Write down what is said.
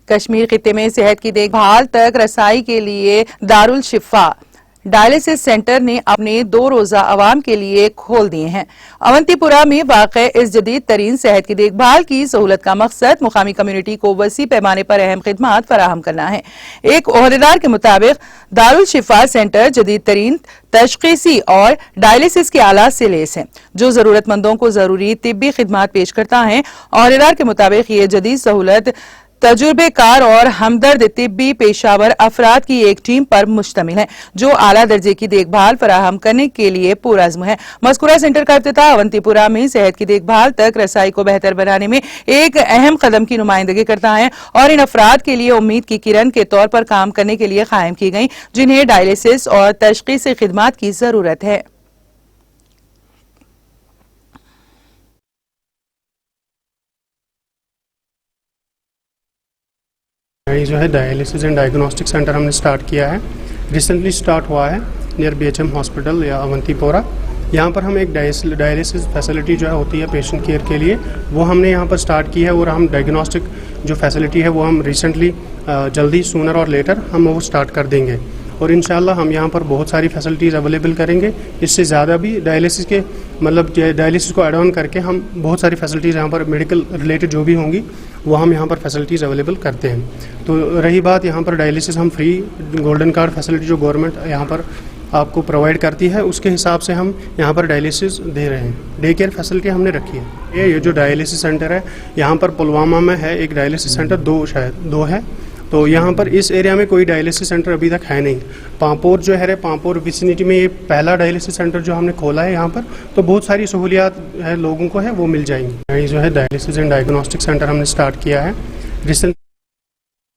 कश्मीर खित्ते में सेहत की देखभाल तक रसाई के लिए दारुल शिफा डायलिसिस सेंटर ने अपने 2 रोजा आवाम के लिए खोल दिए हैं। अवंतीपुरा में वाक़े इस जदीद तरीन सेहत की देखभाल की सहूलत का मकसद मुकामी कम्युनिटी को वसी पैमाने पर अहम खिदमात फराहम करना है। एक ओहदेदार के मुताबिक दारुल शिफा सेंटर जदीद तरीन तशखीसी और डायलिसिस के आलात से लेस है, जो जरूरतमंदों को जरूरी तिब्बी खिदमात पेश करता है। ओहदेदार के मुताबिक ये जदीद सहूलत तजुर्बेकार और हमदर्द तिब्बी पेशावर अफराद की एक टीम पर मुश्तमिल है, जो आला दर्जे की देखभाल फराहम करने के लिए पुरअज़्म है। मज़कूरा सेंटर का इफ्तिताह अवंतीपुरा में सेहत की देखभाल तक रसाई को बेहतर बनाने में एक अहम कदम की नुमाइंदगी करता है और इन अफराद के लिए उम्मीद की किरण के तौर पर काम करने के लिए कायम की गई, जिन्हें डायलिसिस और तशख़ीसी खिदमात की जरूरत है। ये जो है डायलिसिस एंड डायग्नोस्टिक सेंटर हमने स्टार्ट किया है, रिसेंटली स्टार्ट हुआ है नियर BHM हॉस्पिटल या अवंतीपोरा। यहाँ पर हम एक डायलिसिस फैसिलिटी जो है होती है पेशेंट केयर के लिए, वो हमने यहाँ पर स्टार्ट की है। और हम डायग्नोस्टिक जो फैसिलिटी है वो हम रिसेंटली जल्दी सूनर और लेटर हम वो स्टार्ट कर देंगे। और इंशाल्लाह हम यहाँ पर बहुत सारी फैसिलिटीज़ अवेलेबल करेंगे, इससे ज़्यादा भी डायलिसिस के मतलब डायलिसिस को एड ऑन करके हम बहुत सारी फैसिलिटीज़ यहाँ पर मेडिकल रिलेटेड जो भी होंगी वो हम यहाँ पर फैसिलिटीज़ अवेलेबल करते हैं। तो रही बात यहाँ पर डायलिसिस, हम फ्री गोल्डन कार्ड फैसिलिटी जो गवर्नमेंट यहाँ पर आपको प्रोवाइड करती है उसके हिसाब से हम यहाँ पर डायलिसिस दे रहे हैं। डे केयर फैसिलिटी हमने रखी है। ये जो डायलिसिस सेंटर है यहाँ पर पुलवामा में है एक डायलिसिस सेंटर, 2 है। तो यहाँ पर इस एरिया में कोई डायलिसिस सेंटर अभी तक है नहीं। पांपोर जो है पांपोर विसिनिटी में ये पहला डायलिसिस सेंटर जो हमने खोला है यहाँ पर, तो बहुत सारी सहूलियात है लोगों को है वो मिल जाएंगी। ये जो है डायलिसिस एंड डायग्नोस्टिक सेंटर हमने स्टार्ट किया है रिसेंट